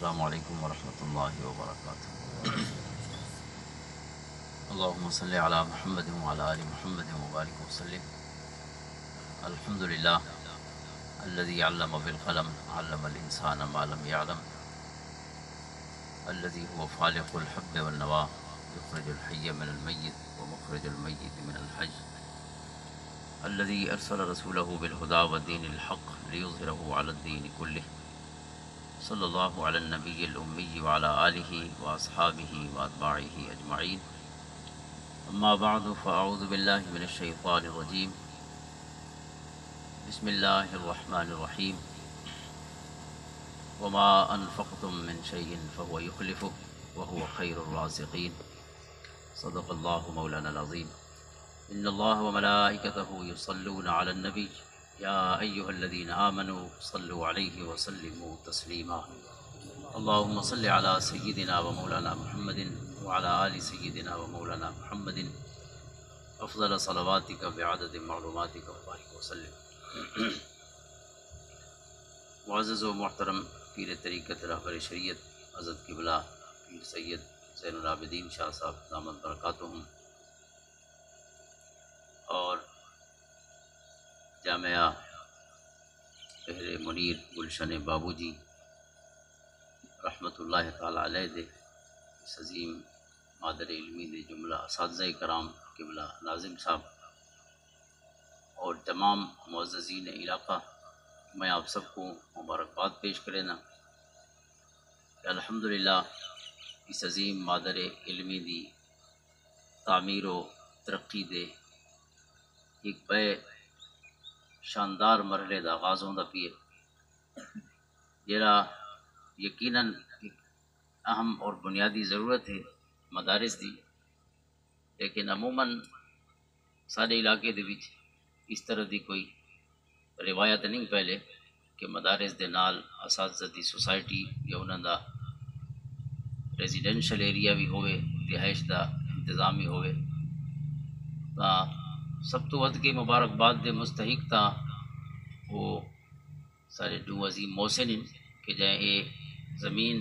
السلام علیکم ورحمۃ اللہ وبرکاتہ۔ اللہم صلی علی محمد وعلی آل محمد وبارک وسلم۔ الحمد للہ الذی علم بالقلم علم الانسان ما لم يعلم الذی هو فالق الحب والنوى یخرج الحی من المیت ومخرج المیت من الحی الذی ارسل رسولہ بالہدی ودین الحق لیظہرہ علی الدین کلہ صلی اللہ علی النبی الامی وعلی آلہ واصحابہ واتباعہ اجمعین۔ اما بعد فاعوذ باللہ من الشیطان الرجیم۔ بسم اللہ الرحمن الرحیم۔ وما انفقتم من شیء فهو یخلفہ وهو خیر الرازقین۔ صدق اللہ مولانا العظیم۔ ان اللہ وملائکتہ یصلون علی النبی یا ایہا الذین آمنوا صلوا علیہ وسلموا تسلیما۔ اللہم صل علی سیدنا و مولانا محمد وعلی آل سیدنا و مولانا محمد افضل صلواتک بعدد معلوماتک وبارک وسلم۔ معزز و محترم پیر طریقت رہبر شریعت حضرت قبلہ پیر سید زین العابدین شاہ صاحب دامت برکاتہم، اور جامعہ بحر منیر گلشن بابو جی رحمۃ اللہ تعالی علیہ دے اس عظیم مادر علمی دے جملہ اساتذہ کرام قبلہ ناظم صاحب اور تمام معززین علاقہ، میں آپ سب کو مبارکباد پیش کرنا کہ الحمدللہ اس عظیم مادر علمی دی تعمیر و ترقی دے ایک بے شاندار مرحلے دا آغاز ہوندا پی ہے، جڑا یقیناً ایک اہم اور بنیادی ضرورت ہے مدارس دی، لیکن عموماً سارے علاقے دے وچ اس طرح دی کوئی روایت نہیں پہلے کہ مدارس دے نال اساتذہ دی سوسائٹی یا انہاں دا ریزیڈینشل ایریا بھی ہوئے، رہائش دا انتظام بھی ہوئے۔ تا سب تو ود کے مبارکباد دے مستحق تا وہ سارے دو عظیم محسن کہ جائیں اے زمین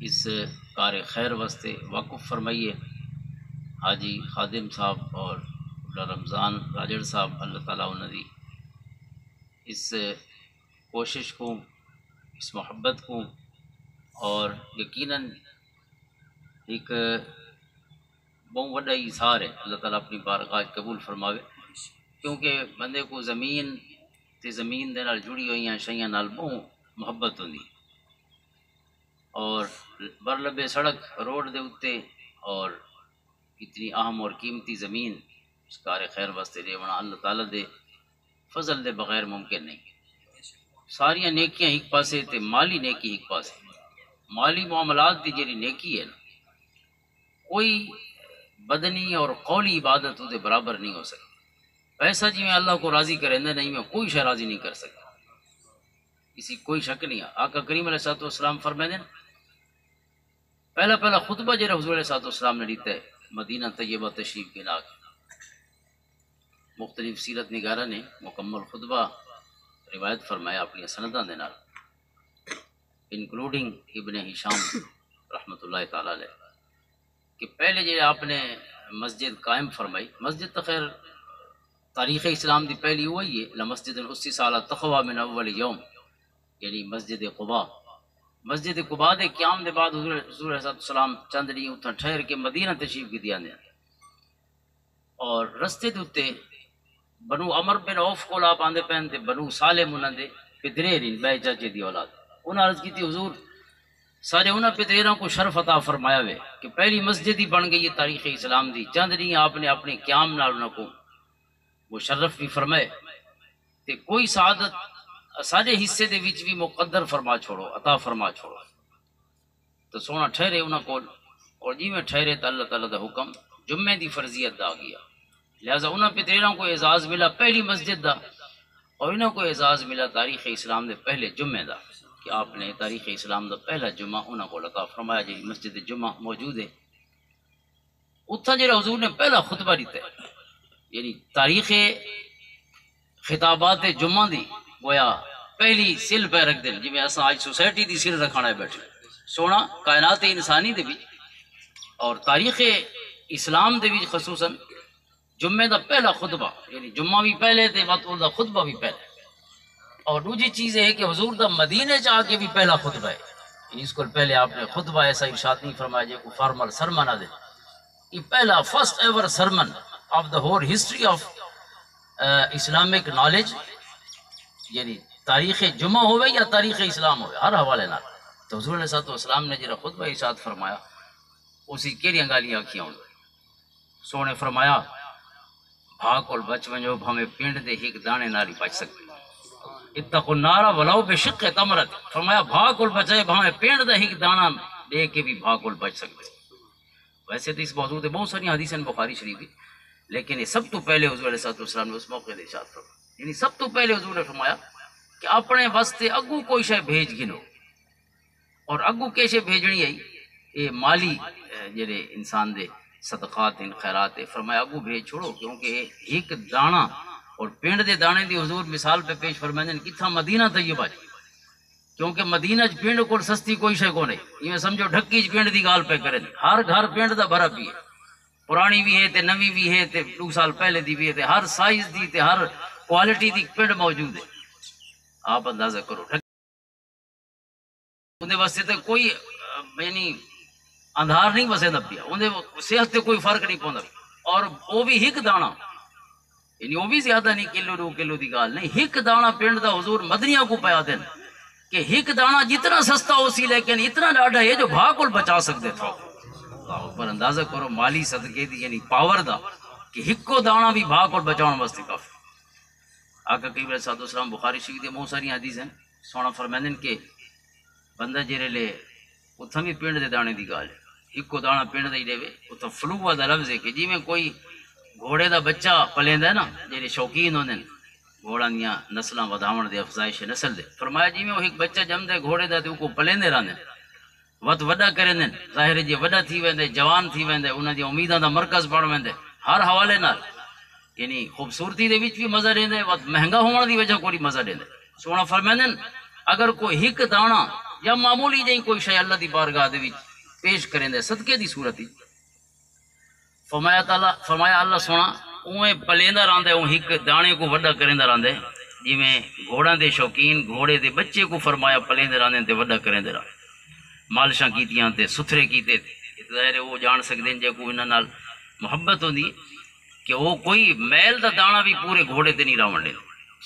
اس کار خیر واسطے وقف فرمائیے حاجی خادم صاحب اور رمضان راجڑ صاحب، اللہ تعالیٰ انہوں دی اس کوشش کو، اس محبت کو، اور یقیناً ایک بہت بڑا اظہار ہے، اللہ تعالیٰ اپنی بارگاہ قبول فرماوے، کیونکہ بندے کو زمین تے زمین دے نال جڑی ہوئی شیاں نال بہت محبت ہوندی، اور برلبے سڑک روڈ دے اتے اور اتنی اہم اور قیمتی زمین اس کار خیر واسطے دیونا اللہ تعالیٰ دے فضل دے بغیر ممکن نہیں۔ ساریاں نیکیاں ایک پاسے تے مالی نیکی ایک پاسے، مالی معاملات دی جڑی نیکی ہے نا، کوئی بدنی اور قولی عبادت دے برابر نہیں ہو سکتی۔ پیسہ جی میں اللہ کو راضی کرے نہیں میں کوئی شے راضی نہیں کر سکتا، اسی کوئی شک نہیں ہے۔ آقا کریم علیہ الصلوۃ والسلام فرمائے ہیں، پہلا خطبہ جڑا حضور علیہ الصلوۃ والسلام نے دیتا ہے مدینہ طیبہ تشریف کے لا کے، مختلف سیرت نگارہ نے مکمل خطبہ روایت فرمایا اپنی سنداں دے نال، انکلوڈنگ ابن ہشام رحمۃ اللہ تعالی علیہ، کہ پہلے جو آپ نے مسجد قائم فرمائی، مسجد تو خیر تاریخ اسلام دی پہلی ہوئی ہے، لمسجد اسس علی التقوی من اول یوم، یعنی مسجد قباء۔ مسجد قباء دے قیام دے بعد حضور علیہ السلام چند ڈی اتھا ٹھہر کے مدینہ تشریف کی دیا نے، اور رستے دے اتے بنو عمر بن عوف کو آپ آندے پہن تے بنو سالم انہاں دے پدرے رین بے چاچے دی اولاد، انہاں عرض کی تھی حضور سارے انہاں پدریراں کو شرف عطا فرمایا ہوئے کہ پہلی مسجد ہی بن گئی ہے تاریخ اسلام دی، چند ڈی آپ نے اپنے قیام نال انہاں کو مشرف بھی فرمائے تے کوئی سعادت سارے حصے دے وچ بھی مقدر فرما چھوڑو، عطا فرما چھوڑو، تو سونا ٹھہرے انہاں کو، اور جی میں ٹھہرے تو اللہ تعالیٰ دا حکم جمعے دی فرضیت دا گیا، لہٰذا انہاں پتریراں کو اعزاز ملا پہلی مسجد دا، اور انہاں کو اعزاز ملا تاریخ اسلام دے پہلے جمعے دا، کہ آپ نے تاریخ اسلام دا پہلا جمعہ انہاں کو عطا فرمایا جی مسجد جمعہ موجود ہے۔ اتھا جڑا حضور نے پہلا خطبہ دیتا ہے، یعنی تاریخ خطابات جمعہ دی گویا پہلی سل پہ رکھ دیں جی میں اصا آج سوسائٹی دی سل رکھنا ہے بیٹھے سونا کائنات انسانی دے بھی اور تاریخ اسلام دے بھی خصوصاً جمعے دا پہلا خطبہ یعنی جمعہ بھی پہلے تے دا خطبہ بھی پہلے اور دوسری چیز ہے کہ حضور دا مدینے چاہ کے بھی پہلا خطبہ ہے یعنی اس کو پہلے آپ نے خطبہ ایسا ارشاد نہیں فرمایا جو کو فارمل سرمن آ دے یہ پہلا first ever sermon of the whole history of Islamic knowledge یعنی تاریخ جمعہ ہوئے یا تاریخ اسلام ہوئے ہر حوالے نال تو حضور علیہ السلام نے جرا خطبہ ارشاد فرمایا اسی کیڑیاں گالیاں کیاں سونے فرمایا بھا کول بچ ونجو بھامے پنڈ دے ہک دانے نالی بچ سکتے اتقوا النار ولو بشق تمرۃ فرمایا بھا کول بچے بھامے پنڈ دے ہک دانا دے کے بھی بھا کول بچ سکتے ویسے تو اس موضوع تے بہت ساری حدیثیں بخاری شریف کی لیکن یہ سب تو پہلے حضور علیہ السلام نے اس موقع دے ارشاد فرمایا یعنی سب تو پہلے حضور نے فرمایا کہ اپنے واسطے اگو کوئی شے بھیج گنو اور اگو کے شے بھیجنی ہے یہ مالی جڑے انسان دے صدقات ان خیرات فرمایا اگو بھیج چھوڑو کیونکہ ایک دانا اور پنڈ دے دانے دی حضور مثال پہ پیش فرمائیں کتھا مدینہ طیبہ کیونکہ مدینہ پنڈ کو سستی کوئی شے کو نہیں یہ سمجھو ڈھکی پنڈ دی گال پہ کریں ہر گھر پنڈ دا بھرا پی ہے پرانی بھی ہے تے نوی بھی ہے تے 2 سال پہلے دی بھی ہے تے ہر سائز دی تے ہر کوالٹی دی پنڈ موجود ہے آپ اندازہ کرو اندے واسطے تے کوئی یعنی اندھار نہیں وسے نہ پیا اندے صحت تے کوئی فرق نہیں پوندا اور وہ بھی ہک دانا یعنی وہ بھی زیادہ نہیں کلو 2 کلو دی گال نہیں ہک دانا پنڈ دا حضور مدنیہ کو پیا دین کہ ہک دانا جتنا سستا ہو سی لیکن اتنا ڈاڈا ہے جو بھا کول بچا سکتے تھا پر اندازہ کرو مالی صدقے دی یعنی پاور دا کہ ہکو دانا بھی بھا کول بچاؤن واسطے کافی آقا کریم علیہ الصلوۃ والسلام بخاری شریف دی بہت ساری حدیث ہیں سونا فرمائیں کہ بندہ جڑے لے اتھاں بھی پنڈ دے دانے دی گال ہکو دانا پنڈ دے دے اتھا فلوہ دا لفظ ہے کہ جی میں کوئی گھوڑے دا بچہ پلیندا ہے نا جڑے شوقین ہوندے گھوڑاں دیاں نسلاں وداون دے افزائش نسل دے فرمایا جی میں وہ ایک بچہ جم دے گھوڑے دا تے کو پلیندے رہندے وت وڈا کریں ظاہر جی وڈا تھی ویندے جوان تھی ویندے انہاں دی امیداں دا مرکز بن ویندے ہر حوالے نال یعنی خوبصورتی دے وچ بھی مزہ دیندے وت مہنگا ہون دی وجہ کوئی مزہ دیندے سونا فرمائیں اگر کوئی ہک دانا یا معمولی جی کوئی شے اللہ دی بارگاہ دے وچ پیش کریں دے صدقے دی صورت فرمایا اللہ سونا اوے پلیندا رہندے او ہک دانے کو وڈا کریندا رہندے جویں گھوڑاں دے شوقین گھوڑے دے بچے کو فرمایا پلیندے رہندے تے وڈا کریندے رہندے مالشاں کیتیاں تے ستھرے کیتے ظاہر وہ جان سکدے جے کو انہاں نال محبت ہوندی کہ وہ کوئی میل دا دانا بھی پورے گھوڑے تے نہیں راون دے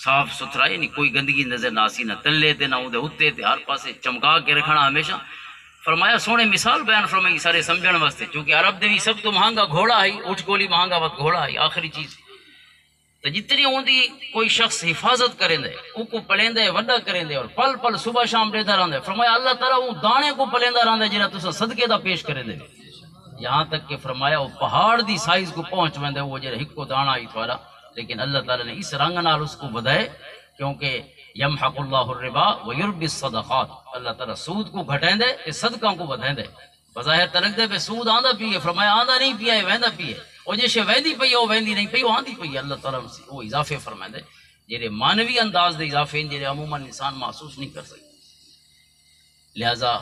صاف ستھرا یعنی کوئی گندگی نظر نہ آسی نہ تلے تے نہ اودے اوتے تے ہر پاسے چمکا کے رکھنا ہمیشہ فرمایا سونے مثال بیان فرمائی سارے سمجھن واسطے چونکہ عرب دے بھی سب تو مہنگا گھوڑا ہے اٹھ گولی مہنگا وقت گھوڑا ہے آخری چیز تو جتنی ہوندی کوئی شخص حفاظت کریں دے او کو پلیندے وڈا کریں دے اور پل پل صبح شام دیتا رہندے فرمایا اللہ تعالیٰ وہ دانے کو پلیندا رہندے جنہاں تساں صدقے دا پیش کریں دے یہاں تک کہ فرمایا وہ پہاڑ دی سائز کو پہنچ ویندے وہ جڑا ہکو دانا ہی تھوڑا لیکن اللہ تعالیٰ نے اس رنگ نال اس کو بدائے کیونکہ یمحق اللہ الربا ویربی الصدقات اللہ تعالیٰ سود کو گھٹیں دے اس صدقوں کو بدائیں دے بظاہر تلک دے پہ سود آندہ پیے فرمایا آندہ نہیں پیا ہے ویندہ پیے اور جیسے ویندی پئی وہ ویندی نہیں پئی وہ آندی پئی اللہ تعالیٰ وہ اضافے فرمائیں دے جیرے مانوی انداز دے اضافے ہیں جیرے عموماً انسان محسوس نہیں کر سکتے لہذا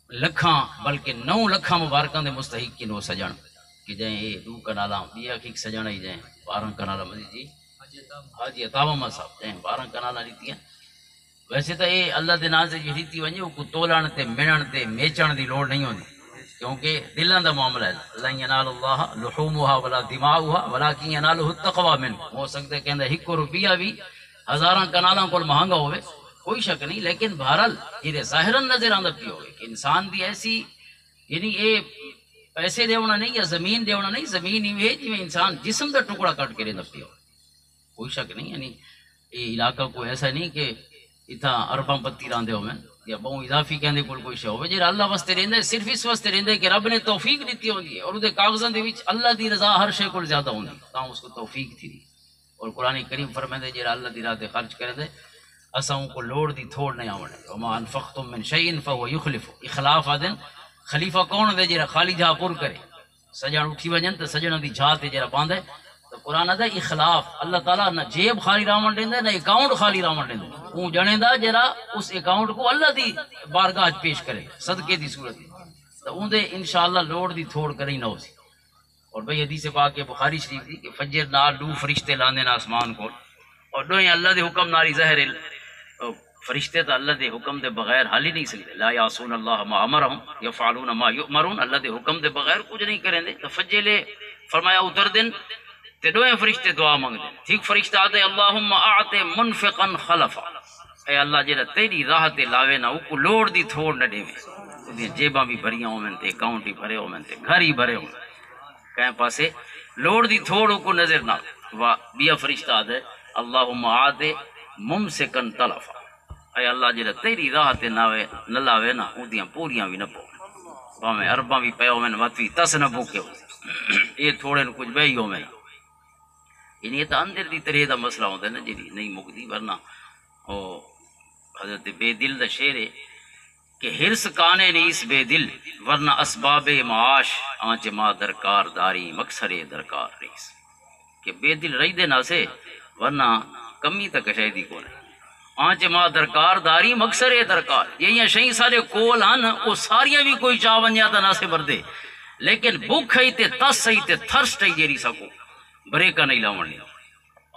لکھاں بلکہ 9 لکھاں مبارکاں دے مستحق کی نو سجن کہ جائیں یہ 2 کنالاں بیا کی سجن ہی جائیں 12 کنالاں مزید جی حاجی عطا محمد صاحب جائیں 12 کنالاں لیتی ہیں ویسے تو یہ اللہ دے نام سے جو لیتی ونجے وہ کو تولن تے منن تے میچن دی لوڑ نہیں ہوندی کیونکہ دلاں دا معاملہ ہے لن ینال اللہ لحومها ولا دماؤها ولكن يناله التقوى منکم ہو سکتا ہے کہندا 1 روپیہ بھی ہزاراں کنالاں کول مہنگا ہوئے کوئی شک نہیں لیکن بہرحال یہ ظاہراً نظر آندا پی ہوئے کہ انسان دی ایسی یعنی یہ پیسے دیونا نہیں یا زمین دیونا نہیں زمین ہی ہے جی انسان جسم دا ٹکڑا کٹ کے رہندا پی ہوئے کوئی شک نہیں یعنی یہ علاقہ کو ایسا نہیں کہ اتنا ارباں پتی راندے ہوئے یا بہت اضافی کہندے کوئی شے ہوئے جی اللہ واسطے رہندے صرف اس واسطے رہندے کہ رب نے توفیق دیتی ہوندی ہے اور وہ کاغذاں دے وچ اللہ دی رضا ہر شے کو زیادہ ہوندی تاں اس کو توفیق تھی اور قرآن کریم فرمائے جی اللہ دی راہ تے خرچ کرے اساں کو لوڑ دی تھوڑ نہیں آونے وما انفقتم من شيء فهو يخلف اخلاف آدن خلیفہ کون دے جڑا خالی جہاں پر کرے سجن اٹھی وجن تے سجن دی جھا تے جڑا باندھے تو قرآن دا اخلاف اللہ تعالیٰ نہ جیب خالی راون دیندا نہ اکاؤنٹ خالی راون دیندا اون جنیندا جڑا اس اکاؤنٹ کو اللہ دی بارگاہ پیش کرے صدقے دی صورت تو اون دے انشاءاللہ لوڑ دی تھوڑ کریں نہ ہوسی۔ اور بھئی حدیث پاک کے بخاری شریف دی کہ فجر نال دو فرشتے لاندے نا آسمان کو اور دوئیں اللہ دے حکم ناری ظاہر فرشتے تو اللہ دے حکم دے بغیر حال ہی نہیں سکتے، لا یعصون اللہ ما امرہم یفعلون ما یؤمرون، اللہ دے حکم دے بغیر کچھ نہیں کریں دے۔ تو فجر فرمایا اتر دن تے دوئیں فرشتے دعا مانگ دیں، ٹھیک فرشتہ آتے اللہم اعط منفقا خلفا، اے اللہ جڑا تیری راہ تے لاوے نا او کو لوڑ دی تھوڑ نہ دیویں، اودیاں جیباں بھی بھریاں ہوویں تے اکاؤنٹ بھی بھرے ہوویں تے گھر ہی بھرے ہوویں، کہیں پاسے لوڑ دی تھوڑ کو نظر نہ وا بیا فرشتہ آتے اللہم اعط ممسکن تلفا، اے اللہ جڑا تیری راہ تے نہ لاوے نا اودیاں پوریاں بھی نہ پو باویں ارباں بھی پے ہوویں وت وی تس نہ پوکے یہ تھوڑے نو کچھ بہی ہوویں یعنی یہ تو اندر دی طرح دا مسئلہ ہوتا ہے نا جی نہیں مکتی، ورنہ او حضرت بے دل دا شعر ہے کہ ہرس کانے نیس بے دل ورنہ اسباب معاش آنچ ما درکار داری مکسر درکار ریس، کہ بے دل رہی دے نہ سے ورنہ کمی تک شاید کو نہیں، آنچ ما درکار داری مکسر درکار، یہ شہی سارے کول ہن وہ ساریاں بھی کوئی چاہ ونجا تا نہ سے بردے، لیکن بھوک ہے تے تس ہے تے تھرسٹ ہے جیری سکو بریکا نہیں لاؤن لیا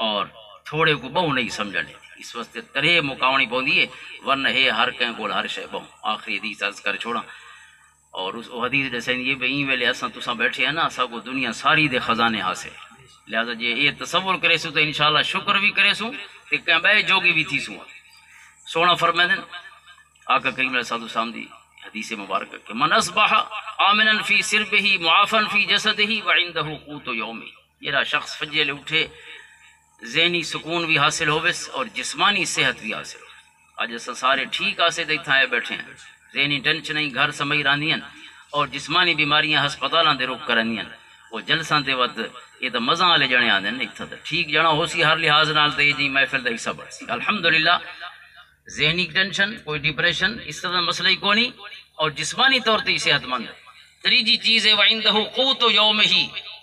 اور تھوڑے کو بہو نہیں سمجھنے، اس واسطے طرح مکاونی پوندی ہے، ورنہ ہے ہر کہیں کول ہر شے بہو۔ آخری حدیث عرض کر چھوڑا اور اس حدیث جیسے یہ بھی این ویلے اساں تساں بیٹھے ہیں نا اساں کو دنیا ساری دے خزانے حاصل، لہذا جی یہ تصور کرے سو تو انشاءاللہ شکر بھی کرے سو تے کہیں بے جوگی بھی تھی سو۔ سونا فرمائے دن آقا کریم علیہ الصلوۃ والسلام دی حدیث مبارکہ کہ من اصبح آمنا فی سربہ معافا فی جسدہ وعندہ قوت یومی، یہ شخص فجر اٹھے ذہنی سکون بھی حاصل ہوس اور جسمانی صحت بھی حاصل ہو۔ آج اساں سارے ٹھیک آسے دے تھائے بیٹھے ہیں، ذہنی ٹینشن نہیں گھر سمئی راندیاں اور جسمانی بیماریاں ہسپتالاں دے روک کرندیاں، وہ جلساں دے وقت یہ تو مزاں والے جنے آندے نہیں تھا ٹھیک جنا ہو سی ہر لحاظ نال تے جی محفل دا حصہ بڑھ سی الحمدللہ۔ ذہنی ٹینشن کوئی ڈپریشن اس طرح مسئلہ ہی کونی اور جسمانی طور تے صحت مند۔ تیجی چیز ہے وعندہ قوت یومہ،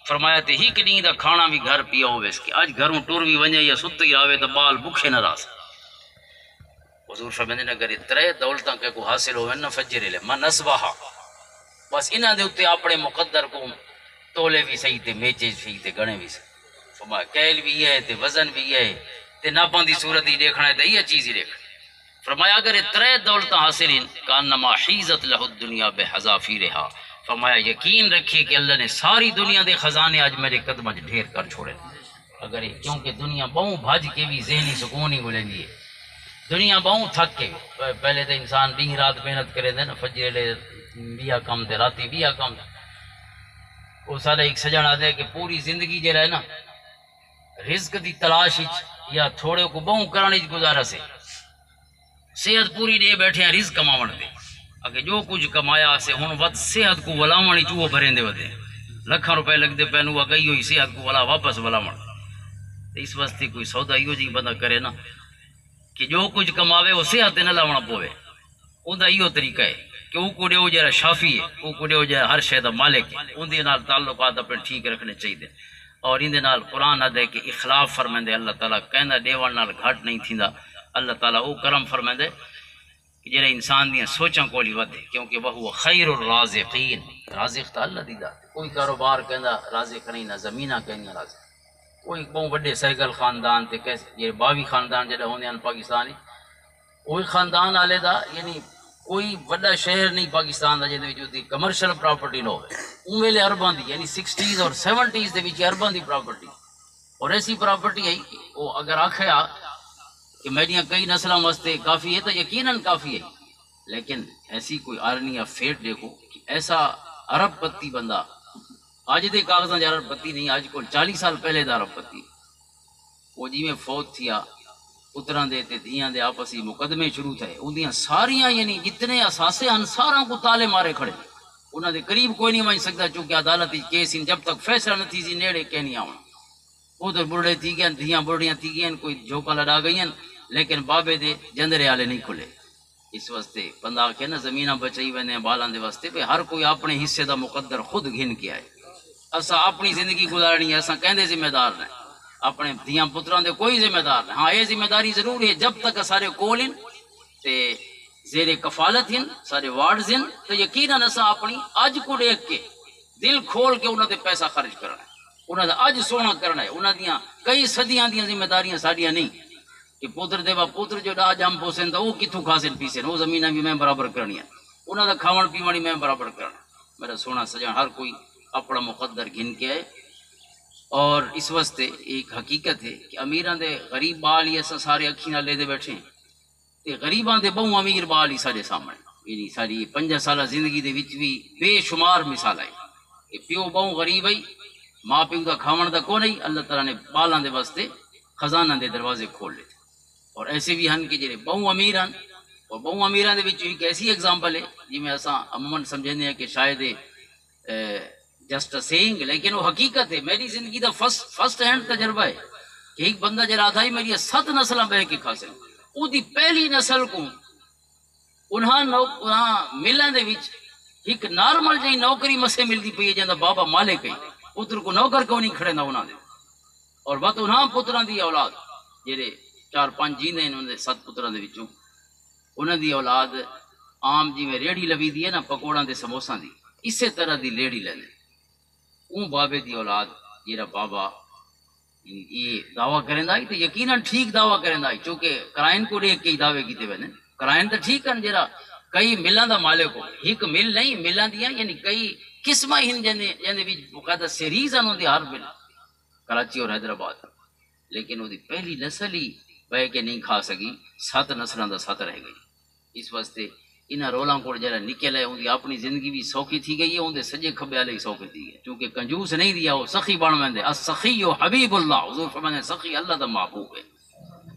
فرمایا تے ہی کنی دا کھانا بھی گھر پیا ہوئے کہ آج گھروں ٹور بھی ونجے یا ست ہی راوے تو بال بکھے نہ راس۔ حضور فرماندے نے اگر ترے دولتاں کے کو حاصل ہوئے نہ فجر لے من اصبح، بس انہاں دے اوتے اپنے مقدر کو تولے بھی صحیح تے میچے صحیح تے گنے بھی صحیح، فرمایا کیل بھی ہے تے وزن بھی ہے تے ناپاں دی صورت ہی دیکھنا ہے تے یہ چیز ہی دیکھنا۔ فرمایا اگر ترے دولتاں حاصل ہیں کانما حیزت لہ الدنیا بحذافیرہا، فرمایا یقین رکھیے کہ اللہ نے ساری دنیا دے خزانے آج میرے قدم ڈھیر کر چھوڑے، اگر کیونکہ دنیا بہوں بھج کے بھی ذہنی سکون ہی ملے گی، دنیا بہوں تھک کے پہلے تو انسان دن رات محنت کرے دے نا فجر لے بیا کم تے راتی بیا کم، وہ سارے ایک سجن آتے کہ پوری زندگی جو رہے نا رزق دی تلاش یا تھوڑے کو بہوں کرنے گزارا سے صحت پوری دے بیٹھے ہیں رزق کماون دے، اگر جو کچھ کمایا سے ہن ود صحت کو ولاوانی چوہ بھریں دے ودے لکھاں روپے لگ دے پہنو گئی ہوئی صحت کو ولا واپس ولاوان، اس واسطے کوئی سودا ایو جی بندہ کرے نا کہ جو کچھ کماوے وہ صحت نہ لاونا پوے، اوندا ایو طریقہ ہے کہ او کو دیو جڑا شافی ہے او کو دیو جڑا ہر شے دا مالک ہے، اون دے نال تعلقات اپنے ٹھیک رکھنے چاہیے، اور ان دے نال قرآن آدھے کہ اخلاف فرمیندے اللہ تعالیٰ کہندا دیوان نال گھٹ نہیں تھیندا، اللہ تعالیٰ او کرم فرمیندے کہ جڑے انسان دیاں سوچاں کولی ودے، کیونکہ وہ خیر الرازقین، رازق تا اللہ دی ذات، کوئی کاروبار کہندا رازق نہیں نہ زمینہ کہندا رازق، کوئی بہت بڑے سہگل خاندان تے کیسے یہ باوی خاندان جڑے ہوندے ہیں پاکستانی وہی خاندان والے دا یعنی کوئی بڑا شہر نہیں پاکستان دا جے وچ کمرشل پراپرٹی نہ ہوے، اون ویلے ارباں دی یعنی 60s اور 70s دے وچ ارباں دی پراپرٹی، اور ایسی پراپرٹی ہے وہ اگر آکھیا کہ میڈیاں کئی نسلوں واسطے کافی ہے تو یقیناً کافی ہے، لیکن ایسی کوئی آرنی یا فیٹ دیکھو کہ ایسا ارب پتی بندہ آج دے کاغذاں ارب پتی نہیں، آج کو 40 سال پہلے دا ارب پتی، وہ جی میں فوت تھیا پتراں دے تے دھیاں دے آپسی مقدمے شروع تھے، اندیاں ساریاں یعنی جتنے اثاثے ہیں ساراں کو تالے مارے کھڑے، انہاں دے قریب کوئی نہیں ون سکتا چونکہ عدالت کیس جب تک فیصلہ نہ تھی نیڑے کہ نہیں آونا، ادھر بڑھے تھی گئے دھیاں بڑھیاں تھی گئیں کوئی جھوکا لڑا گئی لیکن بابے دے جندرے والے نہیں کھلے، اس واسطے بندہ کہ نا زمینہ بچائی ویندے بالاں دے واسطے پہ ہر کوئی اپنے حصے دا مقدر خود گھن کے آئے، اسا اپنی زندگی گزارنی ہے، اسا کہندے ذمہ دار ہیں اپنے دھیاں پتراں دے کوئی ذمہ دار نہیں. ہاں یہ ذمہ داری ضرور ہے جب تک سارے کول ہیں تے زیر کفالت ہیں سارے وارڈز ہیں تو یقیناً اسا اپنی اج کو دیکھ کے دل کھول کے انہوں دے پیسہ خرچ کرنا ہے، انہوں دا اج سونا کرنا ہے. انہوں دیاں کئی صدیاں دیاں ذمہ داریاں ساڈیاں نہیں کہ پتر دے پتر جو ڈا جم پوسن تو وہ کتوں کھاسن پیسن، وہ زمیناں بھی میں برابر کرنی ہے، انہوں دا کھاون پیوانی میں برابر کرنا. میرا سونا سجا ہر کوئی اپنا مقدر گن کے آئے. اور اس واسطے ایک حقیقت ہے کہ امیراں دے غریب بال ہی اساں سارے اکھی نال لے دے بیٹھے ہیں تے غریباں دے بہوں امیر بال ہی سارے سامنے. یعنی ساری 5 سالہ زندگی دے وچ بھی بے شمار مثال آئی کہ پیو بہوں غریب آئی، ماں پیو دا کھاون دا کو نہیں، اللہ تعالیٰ نے بالاں دے واسطے خزانہ دے دروازے کھول لیتے. اور ایسے بھی ہن کہ جڑے بہوں امیر ہن اور بہوں امیراں دے وچ ایک ایسی ایگزامپل ہے جی میں اساں عموماً سمجھنے ہیں کہ شاید جسٹ سیئنگ، لیکن وہ حقیقت ہے. میری زندگی دا فرسٹ ہینڈ تجربہ ہے کہ ایک بندہ جڑا تھا میری 7 نسلاں بہ کے کھا سن، او دی پہلی نسل کو انہاں ملاں دے وچ ایک نارمل جہی نوکری مسے ملتی پئی ہے جندا بابا مالک ہے، پتر کو نوکر کو نہیں کھڑے نہ انہاں دے. اور بات انہاں پتراں دی اولاد جڑے 4-5 جیندے انہاں دے 7 پتراں دے وچوں انہاں دی اولاد عام جی میں ریڑھی لوی دی ہے نا پکوڑاں دے سموساں دی، اسی طرح دی لیڑی لیندے. اون بابے دی اولاد جیرا بابا یہ دعویٰ کریں آئی تو یقیناً ٹھیک دعویٰ کریں آئی، چونکہ کرائن کو دیکھ کے دعوے کیتے ہوئے کرائن تو ٹھیک ہے جرا کئی ملاں دا مالک ہو، ایک مل نہیں ملاں دیاں یعنی کئی قسماں ہن جندے وچ باقاعدہ سیریز ہن ہوندی ہر مل کراچی اور حیدرآباد. لیکن وہ پہلی نسل ہی بہ کے نہیں کھا سکی، 7 نسلاں دا 7 رہ گئی. اس واسطے انہاں رولاں کو جڑا نکل ہے ان اپنی زندگی بھی سوکھی تھی گئی ہے، ان دے سجے کھبے والے ہی سوکھی تھی گئی، چونکہ کنجوس نہیں دیا وہ سخی بن ویندے. السخی حبیب اللہ، حضور فرماتے سخی اللہ دا محبوب ہے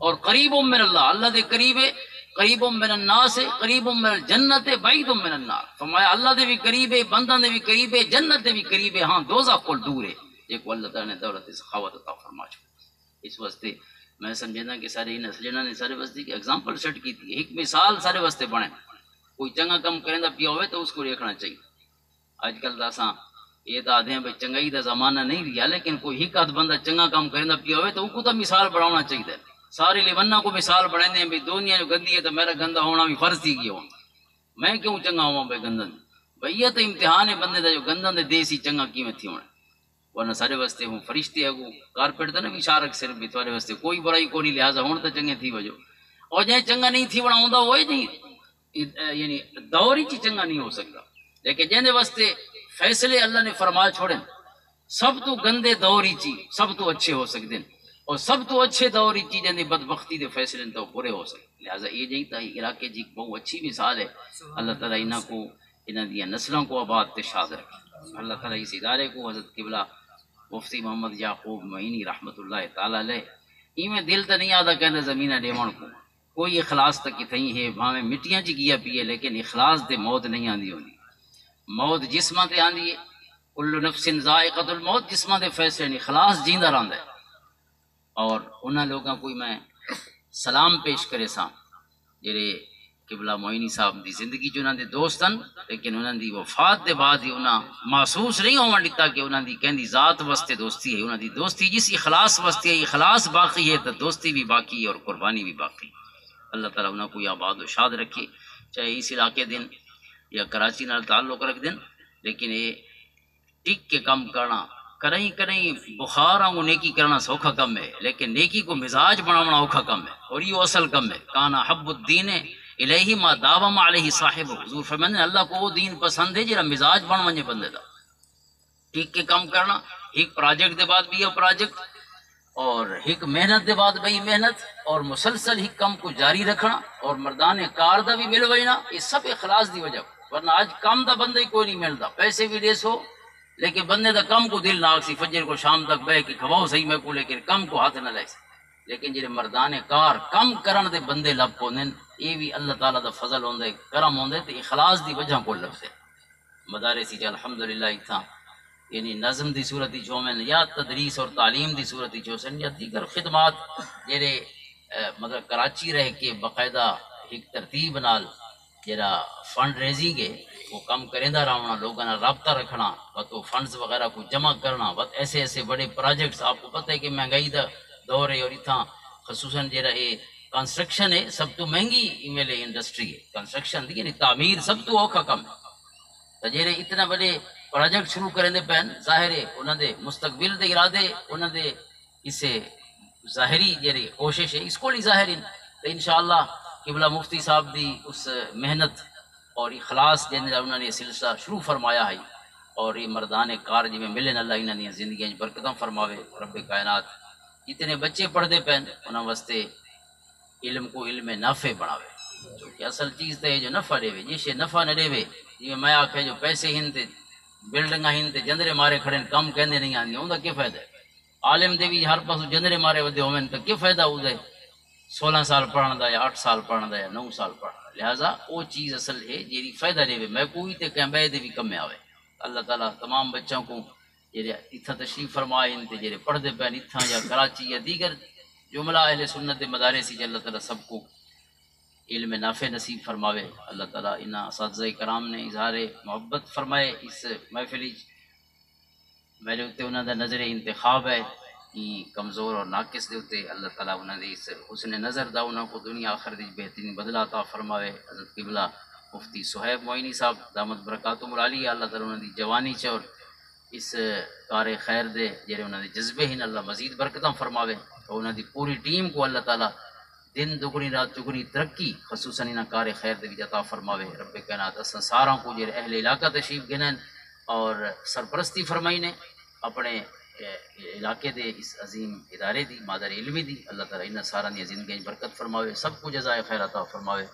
اور قریب من اللہ، اللہ دے قریب ہے، قریب من الناس ہے، قریب من الجنت ہے، بعید من النار. فرمایا اللہ دے بھی قریب ہے، بنداں دے بھی قریب ہے، جنت دے بھی قریب ہے، ہاں دوزخ کو دور ہے. ایک اللہ تعالیٰ نے دولت سخاوت عطا فرما چھوڑی. اس واسطے میں سمجھنا کہ سارے نسل جنہاں نے سارے واسطے کی ایگزامپل سیٹ کی تھی، ایک مثال سارے واسطے بنے. کوئی چنگا کم کریں پیا ہوئے تو اس کو دیکھنا چاہیے. اج کل تو اساں یہ تو آدھے ہیں بھائی چنگائی دا زمانہ نہیں رہا، لیکن کوئی ایک آدھ بندہ چنگا کام کریں پیا ہوئے تو ان کو تو مثال بنانا چاہیے. سارے لیونا کو مثال بناتے ہیں بھائی دنیا جو گندی ہے تو میرا گندا ہونا بھی فرض تھی گیا، میں کیوں چنگا ہوا بھائی گندن. بھائی یہ تو امتحان ہے بندے دا جو گندن دے دیسی چنگا کیویں تھی ہونا، ورنہ سارے واسطے ہوں فرشتے اگو کارپیٹ دا نا اشارک صرف بھی تھوڑے واسطے کوئی برائی کو نہیں، لہٰذا ہوں تو چنگے تھی وجو. اور جائیں چنگا نہیں تھی بنا ہوندا وہی نہیں، یعنی دور ہی چنگا نہیں ہو سکتا. لیکن جن واسطے فیصلے اللہ نے فرما چھوڑے سب تو گندے دور ہی چی سب تو اچھے ہو سکتے ہیں، اور سب تو اچھے دور ہی چی جن بدبختی دے فیصلے تو پورے ہو سکتے. لہٰذا یہ جی تا علاقے جی بہت اچھی مثال ہے. اللہ تعالیٰ انہاں کو انہاں دیا نسلوں کو آباد تے شاد رکھے. اللہ تعالیٰ اس ادارے کو حضرت قبلہ مفتی محمد یعقوب معینی رحمۃ اللہ تعالیٰ علیہ ایویں دل تو نہیں آتا کہنے زمینہ ڈیمن کو کوئی اخلاص تک کی تھیں ہے بھاویں مٹیاں چ گیا پیے، لیکن اخلاص دے موت نہیں آندی ہوندی. موت جسماں تے آندی ہے، کل نفس ذائقۃ الموت، جسماں دے فیصلے نہیں، اخلاص جیندا رہندا ہے. اور انہاں لوگاں کوئی میں سلام پیش کرے سا جڑے قبلہ معینی صاحب دی زندگی جو انہاں دے دوستن، لیکن انہاں دی وفات دے بعد ہی انہاں محسوس نہیں ہون دتا کہ انہاں دی کہندی ذات واسطے دوستی ہے. انہاں دی دوستی جس اخلاص واسطے ہے، اخلاص باقی ہے تو دوستی بھی باقی ہے اور قربانی بھی باقی. اللہ تعالیٰ انہاں کو آباد و شاد رکھے، چاہے اس علاقے دن یا کراچی نال تعلق رکھ دیں. لیکن یہ ٹک کے کم کرنا کریں بخار آنگو نیکی کرنا سوکھا کم ہے، لیکن نیکی کو مزاج بناونا اوکھا کم ہے، اور یہ اصل کم ہے. کانا حب الدین الیہ ما داوم علیہ صاحب. حضور فرماتے ہیں اللہ کو وہ دین پسند ہے جڑا مزاج بن ونجے بندے دا. ٹک کے کم کرنا، ایک پروجیکٹ دے بعد بھی پروجیکٹ، اور ایک محنت دے بعد بھئی محنت، اور مسلسل ہی کم کو جاری رکھنا، اور مردان کار دا بھی مل وینا، یہ سب اخلاص دی وجہ. ورنہ آج کم دا بندہ ہی کوئی نہیں ملتا، پیسے بھی دے سو لیکن بندے دا کم کو دل ناک سی، فجر کو شام تک بہ کے کھواؤ صحیح میں کو، لیکن کم کو ہاتھ نہ لے سی. لیکن جڑے مردان کار کم کرن دے بندے لب پوندے یہ بھی اللہ تعالیٰ دا فضل ہوندے کرم ہوندے تے اخلاص دی وجہ کو لفظ ہے. مدارس جی الحمدللہ اتھا یعنی نظم دی صورت جو میں یا تدریس اور تعلیم دی صورت جو سن یا دیگر خدمات جڑے مطلب کراچی رہ کے باقاعدہ ایک ترتیب نال جڑا فنڈ ریزنگ ہے وہ کم کریندا رہنا، لوگوں کا رابطہ رکھنا، بت وہ فنڈز وغیرہ کو جمع کرنا، بت ایسے ایسے بڑے پروجیکٹس. آپ کو پتہ ہے کہ مہنگائی دا دور ہے، اور اتنا خصوصاً جڑا یہ کنسٹرکشن ہے سب تو مہنگی ایمیل انڈسٹری ہے. کنسٹرکشن دی یعنی تعمیر سب تو اوکھا کم ہے. تو جڑے اتنا بڑے پروجیکٹ شروع کریں پین، ظاہر ہے انہوں دے مستقبل دے ارادے، انہوں دے اسے ظاہری جڑی کوشش ہے اس کو ظاہر ہے. تو انشاءاللہ قبلہ مفتی صاحب دی اس محنت اور اخلاص جن انہوں نے سلسلہ شروع فرمایا ہے، اور یہ مردان کار جی میں ملن اللہ انہوں نے زندگی برکتاں فرماوے. رب کائنات جتنے بچے پڑھتے پین انہوں واسطے علم کو علم نافع بناوے، کیونکہ اصل چیز تو ہے جو نفع دے وے. جس نفع نہ دے وے، جی میں آخیا جو پیسے ہن تے بلڈنگاں ہن تے جندرے مارے کھڑے کام کہندے نہیں آندی، ان کا کیا فائدہ ہے؟ عالم دے بھی ہر پاس جندرے مارے ودے ہوئے تو کیا فائدہ ہو دے 16 سال پڑھن دا یا 8 سال پڑھن دا یا 9 سال پڑھن دا. لہٰذا وہ چیز اصل ہے جیری فائدہ دے وے، میں کوئی تے کہیں بے دے بھی کم آوے. اللہ تعالیٰ تمام بچوں کو جڑے اتھا تشریف فرمائے تے جڑے پڑھتے پین اتھا یا کراچی یا دیگر جملہ اہل سنت مدارس ہی، اللہ تعالیٰ سب کو علم نافع نصیب فرماوے. اللہ تعالیٰ انہاں اساتذہ کرام نے اظہار محبت فرمائے اس محفل. میرے اتنے انہوں کا نظر انتخاب ہے کمزور اور ناقص دے اتنے. اللہ تعالیٰ انہوں نے اس حسن نظر دا انہوں کو دنیا آخر دی بہترین بدلا عطا فرماوے. حضرت قبلہ مفتی صہیب معینی صاحب دامت برکاتہم العالیہ، اللہ تعالیٰ انہوں دی جوانی چ اور اس کار خیر دے جڑے انہوں نے جذبے ہیں اللہ مزید برکتاں فرماوے. اور انہوں دی پوری ٹیم کو اللہ تعالیٰ دن دگنی رات چگنی ترقی خصوصاً انہاں کار خیر دے بھی عطا فرماوے. رب کائنات اساں ساروں کو جڑے اہل علاقہ تشریف گنن اور سرپرستی فرمائی نے اپنے علاقے دے اس عظیم ادارے دی مادر علمی دی، اللہ تعالیٰ انہاں سارا دی زندگی برکت فرماوے، سب کو جزائے خیر عطا فرماوے.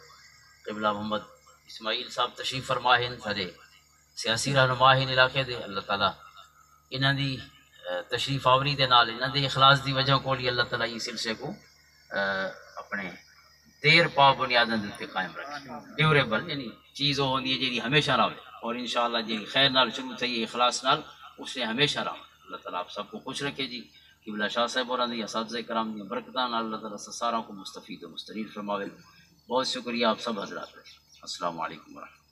قبلہ محمد اسماعیل صاحب تشریف فرمائے سارے سیاسی رہنما ہیں علاقے دے. اللہ تعالیٰ انہاں دی تشریف آوری دے نال انہاں دے اخلاص دی وجہ کو اللہ تعالیٰ یہ سلسلے کو اپنے دیر پا بنیادوں کے قائم رکھے. ڈیوریبل یعنی چیز وہ ہوندی ہے جی ہمیشہ رہے، اور انشاءاللہ جی خیر نال شروع تھی اخلاص نال اس نے ہمیشہ رہا. اللہ تعالیٰ آپ سب کو خوش رکھے جی. قبلہ شاہ صاحب اور اساتذہ کرام دی برکتاں نال اللہ تعالیٰ ساروں کو مستفید و مستفید فرماوے. بہت شکریہ آپ سب حضرات. السلام علیکم ورحمۃ اللہ.